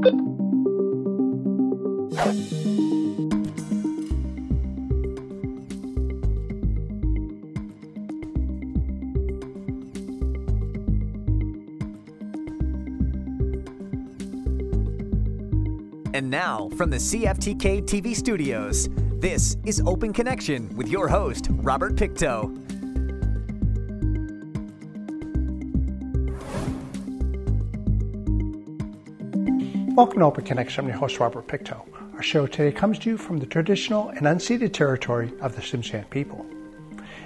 And now, from the CFTK-TV studios, this is Open Connection with your host, Robert Pictou. Welcome to Open Connection. I'm your host, Robert Pictou. Our show today comes to you from the traditional and unceded territory of the Tsimshian people.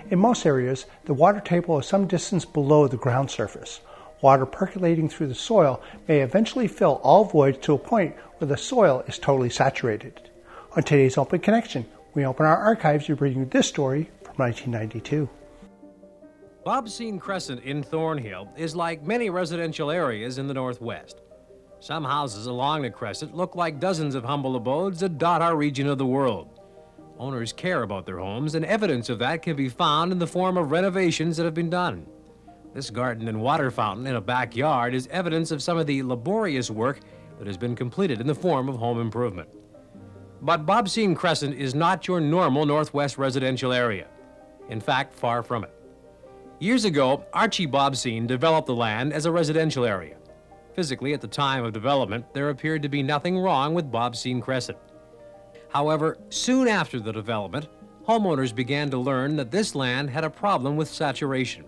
In most areas, the water table is some distance below the ground surface. Water percolating through the soil may eventually fill all voids to a point where the soil is totally saturated. On today's Open Connection, we open our archives to bring you this story from 1992. Bobseen Crescent in Thornhill is like many residential areas in the Northwest. Some houses along the crescent look like dozens of humble abodes that dot our region of the world. Owners care about their homes, and evidence of that can be found in the form of renovations that have been done. This garden and water fountain in a backyard is evidence of some of the laborious work that has been completed in the form of home improvement. But Bobseen Crescent is not your normal Northwest residential area. In fact, far from it. Years ago, Archie Bobseen developed the land as a residential area. Physically, at the time of development, there appeared to be nothing wrong with Bobseen Crescent. However, soon after the development, homeowners began to learn that this land had a problem with saturation.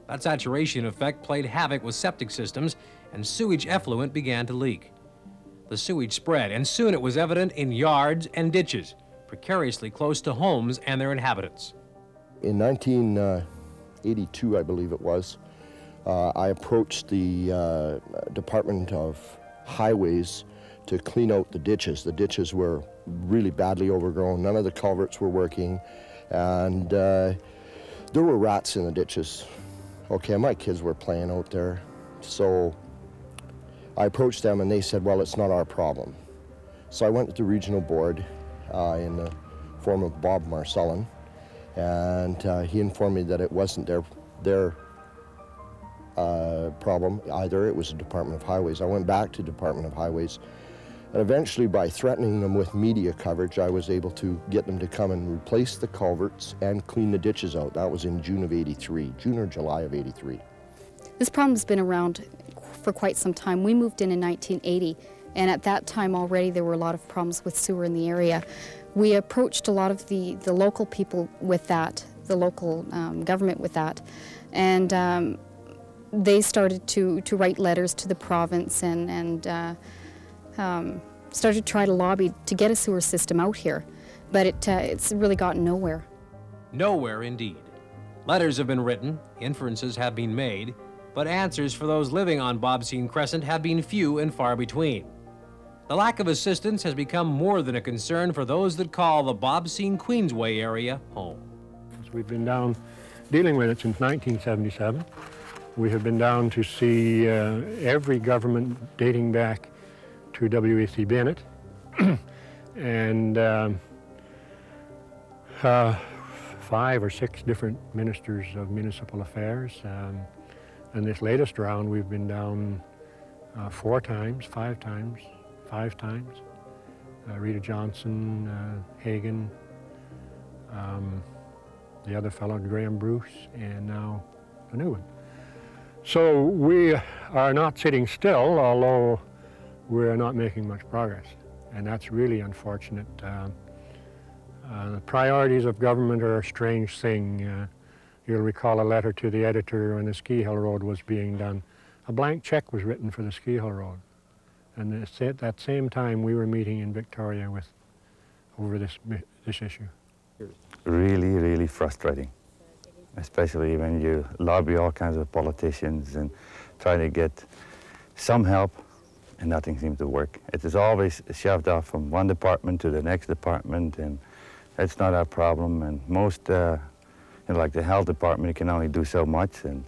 That saturation effect played havoc with septic systems, and sewage effluent began to leak. The sewage spread, and soon it was evident in yards and ditches, precariously close to homes and their inhabitants. In 1982, I believe it was, I approached the Department of Highways to clean out the ditches. The ditches were really badly overgrown. None of the culverts were working, and there were rats in the ditches. Okay, my kids were playing out there, so I approached them and they said, well, it's not our problem. So I went to the regional board in the form of Bob Marcellin, and he informed me that it wasn't their problem either. It was the Department of Highways. I went back to Department of Highways, and eventually by threatening them with media coverage, I was able to get them to come and replace the culverts and clean the ditches out. That was in June of '83, June or July of '83. This problem's been around for quite some time. We moved in 1980, and at that time already there were a lot of problems with sewer in the area. We approached a lot of the local people with that, the local government with that, and they started to write letters to the province and started to try to lobby to get a sewer system out here, but it's really gotten nowhere. Nowhere indeed. Letters have been written, inferences have been made, but answers for those living on Bobseen Crescent have been few and far between. The lack of assistance has become more than a concern for those that call the Bobseen Queensway area home. We've been down dealing with it since 1977. We have been down to see every government dating back to W.A.C. Bennett, and 5 or 6 different ministers of municipal affairs. And this latest round, we've been down 5 times. Rita Johnson, Hagan, the other fellow, Graham Bruce, and now the new one. So we are not sitting still, although we're not making much progress, and that's really unfortunate. The priorities of government are a strange thing. You'll recall a letter to the editor when the Ski Hill Road was being done. A blank check was written for the Ski Hill Road, and at that same time we were meeting in Victoria over this issue. Really, really frustrating, especially when you lobby all kinds of politicians and try to get some help, and nothing seems to work. It is always shoved off from one department to the next department, and that's not our problem. And most, like the health department, can only do so much, and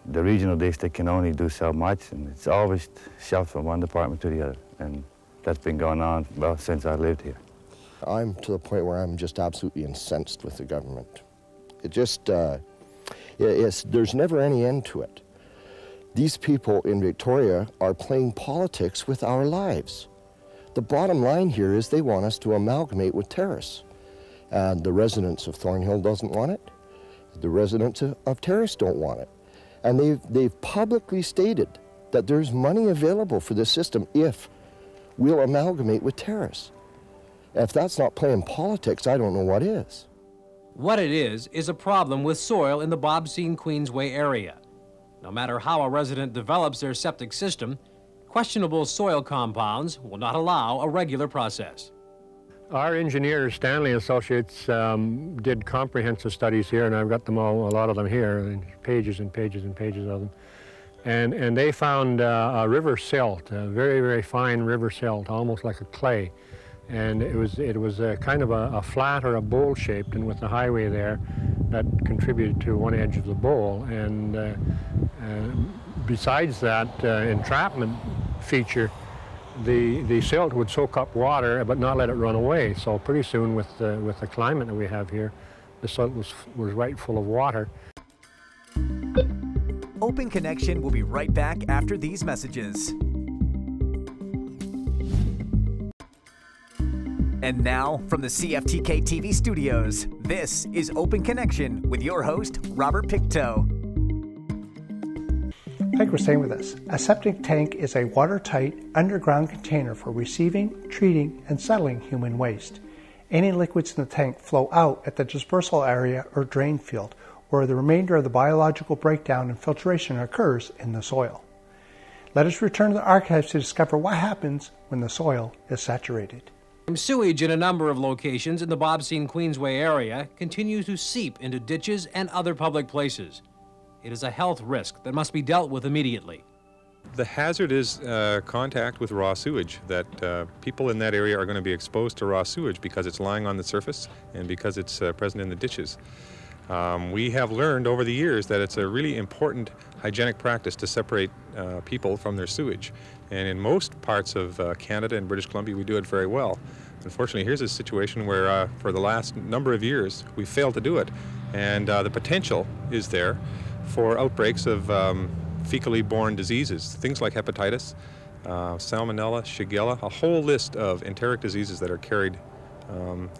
the regional district can only do so much, and it's always shoved from one department to the other. And that's been going on, well, since I lived here. I'm to the point where I'm just absolutely incensed with the government. It just, there's never any end to it. These people in Victoria are playing politics with our lives. The bottom line here is they want us to amalgamate with Terrace. And the residents of Thornhill doesn't want it. The residents of Terrace don't want it. And they've publicly stated that there's money available for this system if we'll amalgamate with Terrace. If that's not playing politics, I don't know what is. What it is a problem with soil in the Bobseen Queensway area. No matter how a resident develops their septic system, questionable soil compounds will not allow a regular process. Our engineers, Stanley Associates, did comprehensive studies here, and I've got them all, a lot of them here, pages and pages and pages of them. And they found a river silt, a very, very fine river silt, almost like a clay. And it was a kind of a flat or a bowl shaped, and with the highway there, that contributed to one edge of the bowl. And besides that entrapment feature, the silt would soak up water but not let it run away. So pretty soon, with the climate that we have here, the silt was right full of water. Open Connection will be right back after these messages. And now, from the CFTK-TV studios, this is Open Connection with your host, Robert Pictou. Thank you for staying with us. A septic tank is a watertight underground container for receiving, treating, and settling human waste. Any liquids in the tank flow out at the dispersal area or drain field, where the remainder of the biological breakdown and filtration occurs in the soil. Let us return to the archives to discover what happens when the soil is saturated. Sewage in a number of locations in the Bobseen Queensway area continues to seep into ditches and other public places. It is a health risk that must be dealt with immediately. The hazard is contact with raw sewage, that people in that area are going to be exposed to raw sewage because it's lying on the surface and because it's present in the ditches. We have learned over the years that it's a really important hygienic practice to separate people from their sewage. And in most parts of Canada and British Columbia, we do it very well. Unfortunately, here's a situation where for the last number of years, we've failed to do it. And the potential is there for outbreaks of fecally borne diseases, things like hepatitis, salmonella, shigella, a whole list of enteric diseases that are carried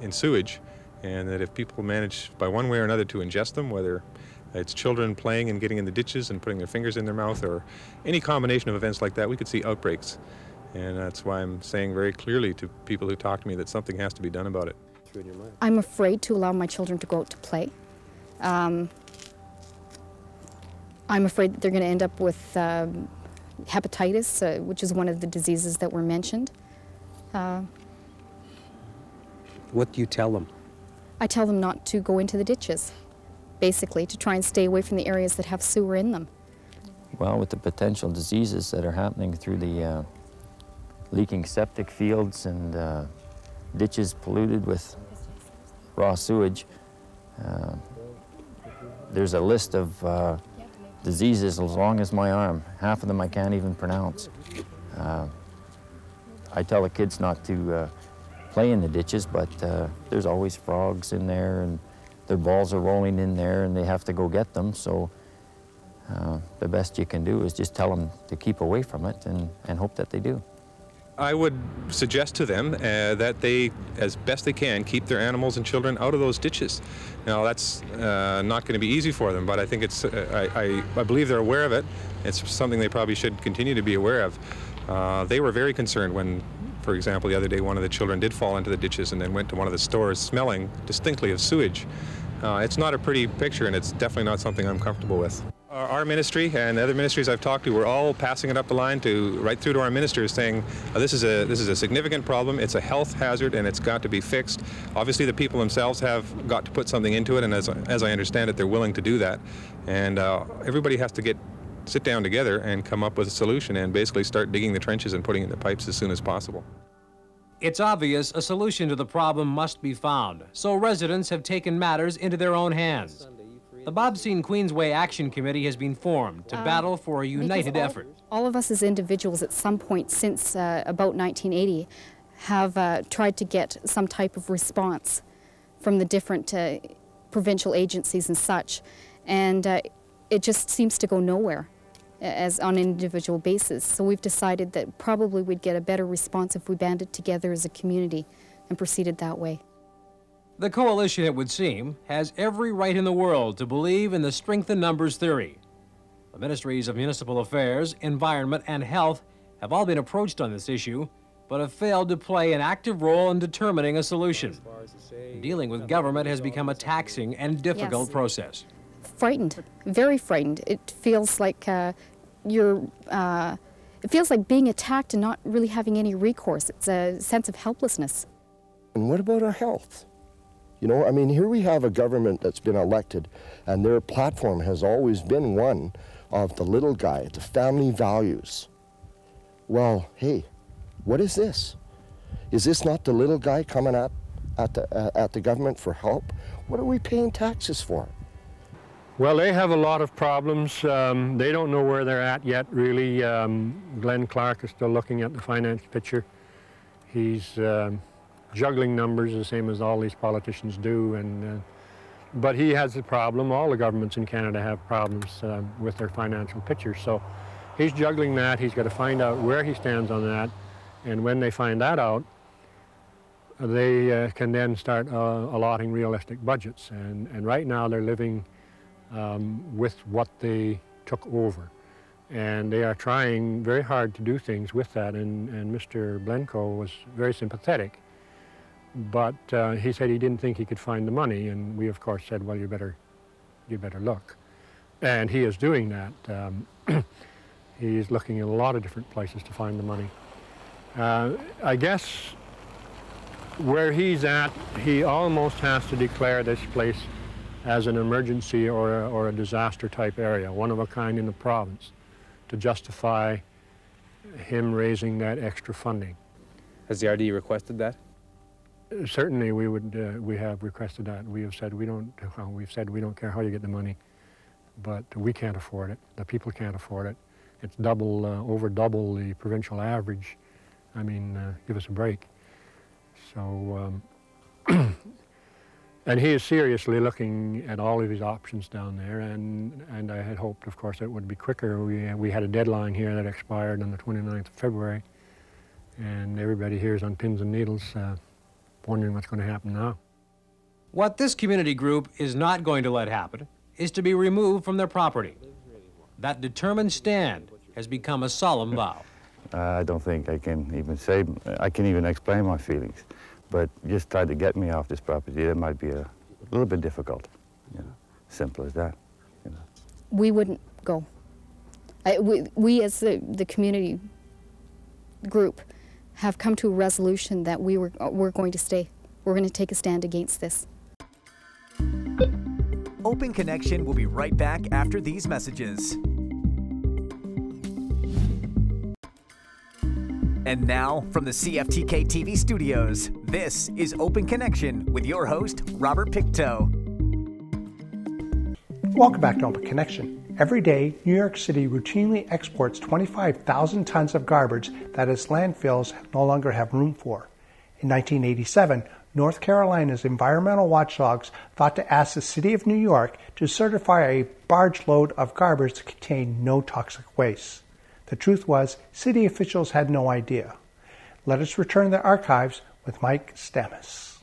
in sewage. And that if people manage by one way or another to ingest them, whether it's children playing and getting in the ditches and putting their fingers in their mouth, or any combination of events like that, we could see outbreaks. And that's why I'm saying very clearly to people who talk to me that something has to be done about it. I'm afraid to allow my children to go out to play. I'm afraid that they're going to end up with hepatitis, which is one of the diseases that were mentioned. What do you tell them? I tell them not to go into the ditches, basically, to try and stay away from the areas that have sewer in them. Well, with the potential diseases that are happening through the leaking septic fields and ditches polluted with raw sewage, there's a list of diseases as long as my arm. Half of them I can't even pronounce. I tell the kids not to play in the ditches, but there's always frogs in there, and their balls are rolling in there, and they have to go get them. So the best you can do is just tell them to keep away from it and hope that they do. I would suggest to them that they, as best they can, keep their animals and children out of those ditches. Now, that's not going to be easy for them, but I think it's, I believe they're aware of it. It's something they probably should continue to be aware of. They were very concerned when, for example, the other day one of the children did fall into the ditches and then went to one of the stores smelling distinctly of sewage. It's not a pretty picture, and it's definitely not something I'm comfortable with. Our ministry and other ministries I've talked to, we're all passing it up the line to right through to our ministers, saying this is a significant problem. It's a health hazard, and it's got to be fixed. Obviously, the people themselves have got to put something into it, and as I understand it, they're willing to do that. And everybody has to sit down together and come up with a solution, and basically start digging the trenches and putting in the pipes as soon as possible. It's obvious a solution to the problem must be found, so residents have taken matters into their own hands. The Bobseen Queensway Action Committee has been formed to battle for a united effort. All of us as individuals at some point since about 1980 have tried to get some type of response from the different provincial agencies and such, and it just seems to go nowhere. as on an individual basis. So we've decided that probably we'd get a better response if we banded together as a community and proceeded that way. The coalition, it would seem, has every right in the world to believe in the strength in numbers theory. The Ministries of Municipal Affairs, Environment, and Health have all been approached on this issue, but have failed to play an active role in determining a solution. Dealing with government has become a taxing and difficult process. Frightened, very frightened. It feels like it feels like being attacked and not really having any recourse. It's a sense of helplessness. And what about our health? You know, I mean, here we have a government that's been elected, and their platform has always been one of the little guy, the family values. Well, hey, what is this? Is this not the little guy coming at the government for help? What are we paying taxes for? Well, they have a lot of problems. They don't know where they're at yet, really. Glenn Clark is still looking at the finance picture. He's juggling numbers the same as all these politicians do, but he has a problem. All the governments in Canada have problems with their financial picture. So he's juggling that. He's got to find out where he stands on that, and when they find that out, they can then start allotting realistic budgets. And right now they're living with what they took over. And they are trying very hard to do things with that, and Mr. Blenko was very sympathetic. But he said he didn't think he could find the money, and we of course said, well, you better look. And he is doing that. He's looking in a lot of different places to find the money. I guess where he's at, he almost has to declare this place as an emergency or a disaster type area, one of a kind in the province, to justify him raising that extra funding. Has the RD requested that? Certainly, we have requested that. We have said we don't care how you get the money, but we can't afford it. The people can't afford it. It's over double the provincial average. I mean, give us a break. So, and he is seriously looking at all of his options down there, and I had hoped, of course, it would be quicker. We had a deadline here that expired on the 29th of February, and everybody here is on pins and needles, wondering what's going to happen now. What this community group is not going to let happen is to be removed from their property. That determined stand has become a solemn vow. I don't think I can even explain my feelings, but just try to get me off this property, that might be a little bit difficult, you know, simple as that, you know. We wouldn't go. We as the community group have come to a resolution that we're going to stay. We're going to take a stand against this. Open Connection will be right back after these messages. And now, from the CFTK-TV studios, this is Open Connection with your host, Robert Pictou. Welcome back to Open Connection. Every day, New York City routinely exports 25,000 tons of garbage that its landfills no longer have room for. In 1987, North Carolina's environmental watchdogs thought to ask the City of New York to certify a barge load of garbage that contained no toxic waste. The truth was, city officials had no idea. Let us return to the archives with Mike Stammes.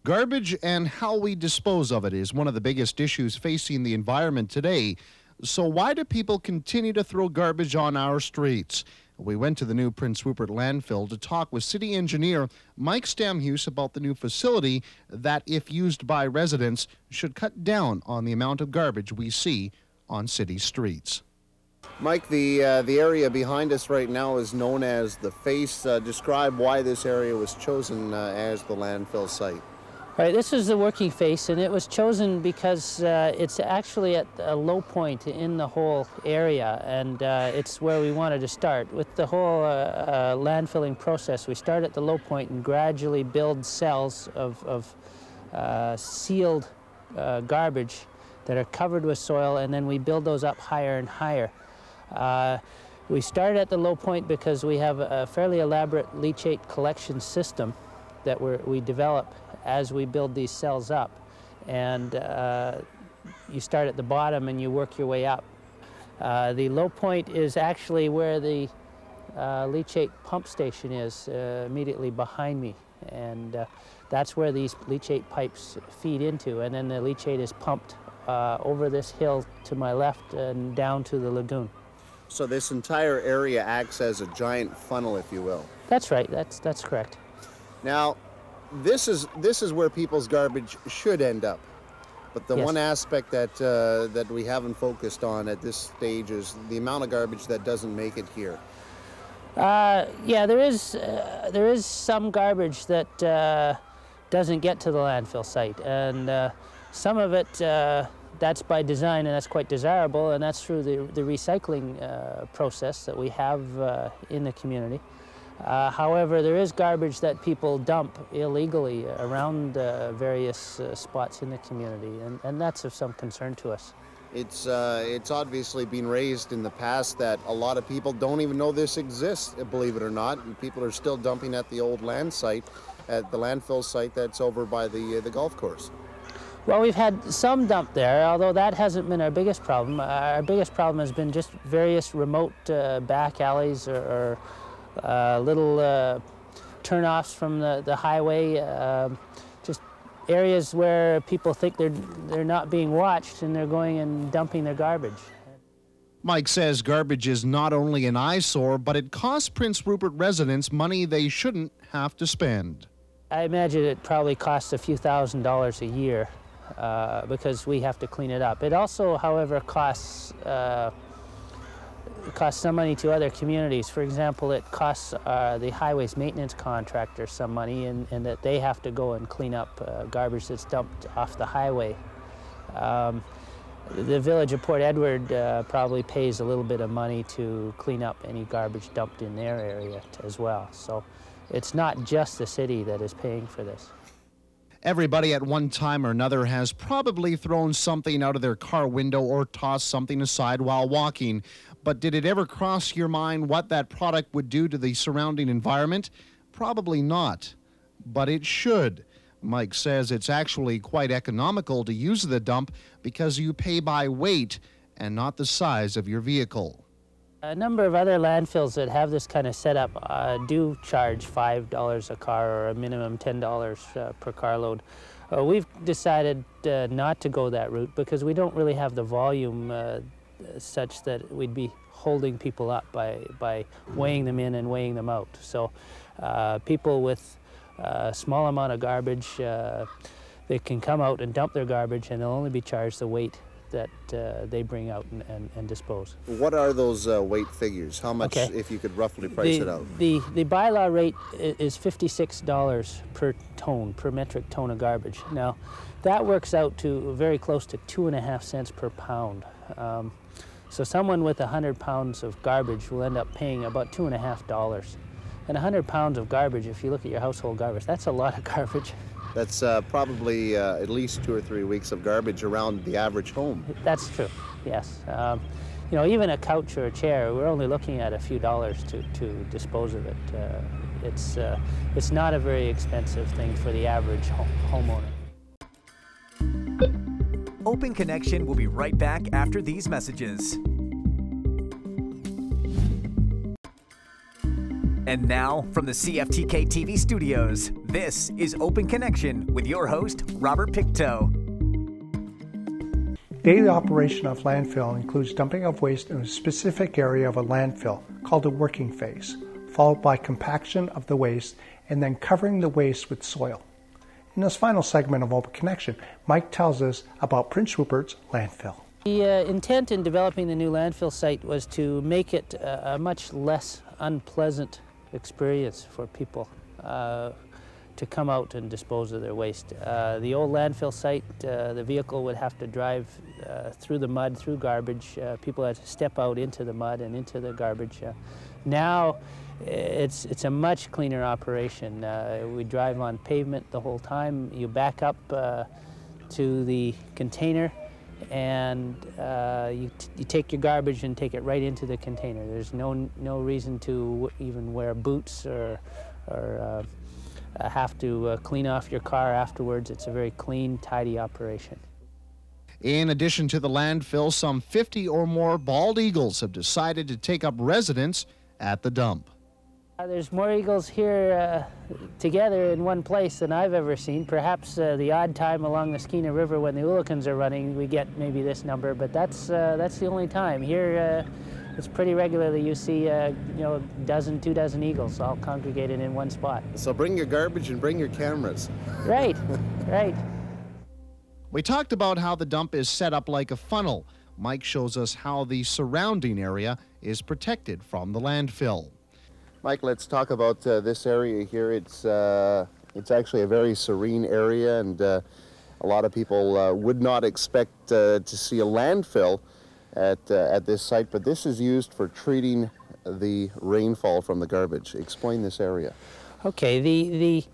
Garbage and how we dispose of it is one of the biggest issues facing the environment today. So why do people continue to throw garbage on our streets? We went to the new Prince Rupert landfill to talk with city engineer Mike Stammes about the new facility that, if used by residents, should cut down on the amount of garbage we see on city streets. Mike, the area behind us right now is known as the Face. Describe why this area was chosen as the landfill site. Right, this is the working face, and it was chosen because it's actually at a low point in the whole area, and it's where we wanted to start. With the whole landfilling process, we start at the low point and gradually build cells of sealed garbage that are covered with soil, and then we build those up higher and higher. We start at the low point because we have a fairly elaborate leachate collection system that we develop as we build these cells up. And you start at the bottom and you work your way up. The low point is actually where the leachate pump station is, immediately behind me, and that's where these leachate pipes feed into, and then the leachate is pumped over this hill to my left and down to the lagoon. So this entire area acts as a giant funnel, if you will. That's right. That's correct. Now, this is where people's garbage should end up. But the Yes. one aspect that that we haven't focused on at this stage is the amount of garbage that doesn't make it here. Yeah, there is some garbage that doesn't get to the landfill site, and some of it that's by design, and that's quite desirable, and that's through the recycling process that we have in the community. However, there is garbage that people dump illegally around various spots in the community, and that's of some concern to us. It's obviously been raised in the past that a lot of people don't even know this exists, believe it or not, and people are still dumping at the old land site, at the landfill site that's over by the golf course. Well, we've had some dump there, although that hasn't been our biggest problem. Our biggest problem has been just various remote back alleys or little turn-offs from the highway, just areas where people think they're not being watched and they're going and dumping their garbage. Mike says garbage is not only an eyesore, but it costs Prince Rupert residents money they shouldn't have to spend. I imagine it probably costs a few $1,000s a year because we have to clean it up. It also, however, costs some money to other communities. For example, it costs the highways maintenance contractor some money, and that they have to go and clean up garbage that's dumped off the highway. The village of Port Edward probably pays a little bit of money to clean up any garbage dumped in their area as well. So it's not just the city that is paying for this. Everybody at one time or another has probably thrown something out of their car window or tossed something aside while walking. But did it ever cross your mind what that product would do to the surrounding environment? Probably not, but it should. Mike says it's actually quite economical to use the dump because you pay by weight and not the size of your vehicle. A number of other landfills that have this kind of setup do charge $5 a car or a minimum $10 per carload. We've decided not to go that route because we don't really have the volume such that we'd be holding people up by weighing them in and weighing them out. So people with a small amount of garbage, they can come out and dump their garbage and they'll only be charged the weight that they bring out and dispose. What are those weight figures? How much, if you could roughly price it out? The bylaw rate is $56 per ton, per metric ton of garbage. Now, that works out to very close to 2.5 cents per pound. So someone with 100 pounds of garbage will end up paying about $2.50. And 100 pounds of garbage, if you look at your household garbage, that's a lot of garbage. That's probably at least 2 or 3 weeks of garbage around the average home. That's true, yes. You know, even a couch or a chair, we're only looking at a few dollars to dispose of it. It's not a very expensive thing for the average homeowner. Open Connection will be right back after these messages. And now, from the CFTK-TV studios, this is Open Connection with your host, Robert Pictou. Daily operation of landfill includes dumping of waste in a specific area of a landfill called the working phase, followed by compaction of the waste and then covering the waste with soil. In this final segment of Open Connection, Mike tells us about Prince Rupert's landfill. The intent in developing the new landfill site was to make it a much less unpleasant experience for people to come out and dispose of their waste. The old landfill site, the vehicle would have to drive through the mud, through garbage. People had to step out into the mud and into the garbage. Now it's a much cleaner operation. We drive on pavement the whole time. You back up to the container and you take your garbage and take it right into the container. There's no reason to even wear boots or have to clean off your car afterwards. It's a very clean, tidy operation. In addition to the landfill, some 50 or more bald eagles have decided to take up residence at the dump. There's more eagles here together in one place than I've ever seen. Perhaps the odd time along the Skeena River when the Oolakans are running, we get maybe this number, but that's the only time. Here, it's pretty regularly you see, a dozen, 2 dozen eagles all congregated in one spot. So bring your garbage and bring your cameras. Right, right. We talked about how the dump is set up like a funnel. Mike shows us how the surrounding area is protected from the landfill. Mike, let's talk about this area here. It's actually a very serene area, and a lot of people would not expect to see a landfill at this site, but this is used for treating the rainfall from the garbage. Explain this area. Okay, the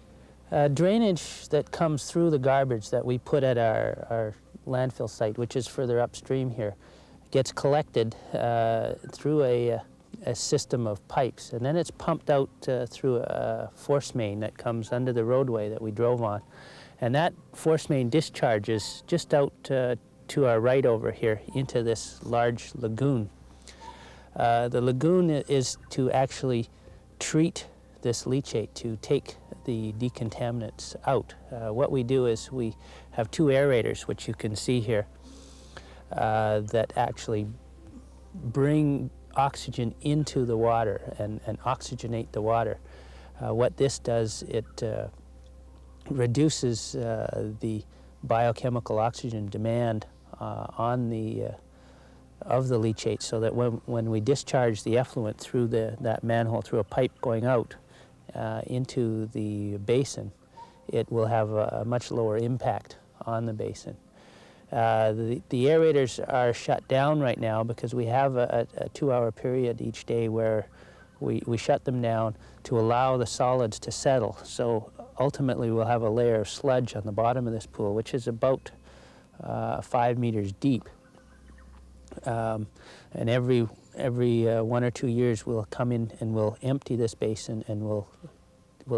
drainage that comes through the garbage that we put at our landfill site, which is further upstream here, gets collected through a system of pipes, and then it's pumped out through a force main that comes under the roadway that we drove on. And that force main discharges just out to our right over here into this large lagoon. The lagoon is to actually treat this leachate, to take the decontaminants out. What we do is we have 2 aerators, which you can see here, that actually bring oxygen into the water and oxygenate the water. What this does, it reduces the biochemical oxygen demand of the leachate, so that when we discharge the effluent through that manhole, through a pipe going out into the basin, it will have a much lower impact on the basin. The aerators are shut down right now because we have a 2-hour period each day where we shut them down to allow the solids to settle. So ultimately we'll have a layer of sludge on the bottom of this pool, which is about 5 meters deep. And every 1 or 2 years we'll come in and we'll empty this basin, and we'll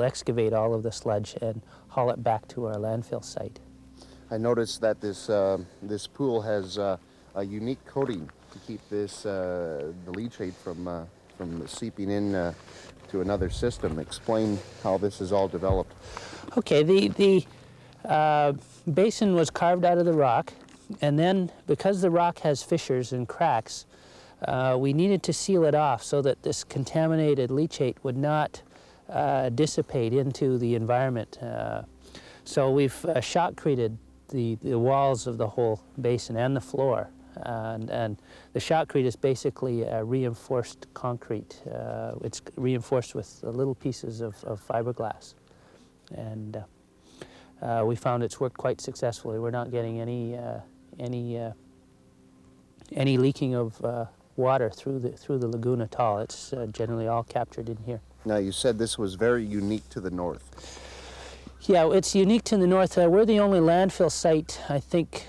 excavate all of the sludge and haul it back to our landfill site. I noticed that this pool has a unique coating to keep the leachate from seeping in to another system. Explain how this is all developed. Okay, the basin was carved out of the rock, and then because the rock has fissures and cracks, we needed to seal it off so that this contaminated leachate would not dissipate into the environment. So we've shotcreted the walls of the whole basin and the floor, and the shotcrete is basically reinforced concrete. It's reinforced with little pieces of fiberglass, and we found it's worked quite successfully. We're not getting any leaking of water through the lagoon at all. It's generally all captured in here. Now, you said this was very unique to the north. Yeah, it's unique to the north. We're the only landfill site, I think,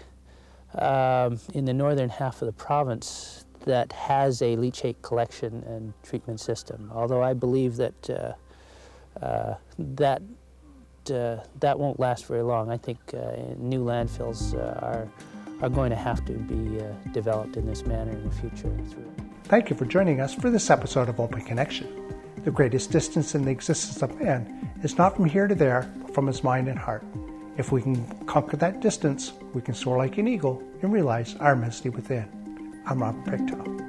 in the northern half of the province that has a leachate collection and treatment system. Although I believe that that won't last very long. I think new landfills are going to have to be developed in this manner in the future. Thank you for joining us for this episode of Open Connection. The greatest distance in the existence of man is not from here to there, but from his mind and heart. If we can conquer that distance, we can soar like an eagle and realize our immensity within. I'm Robert Pictou.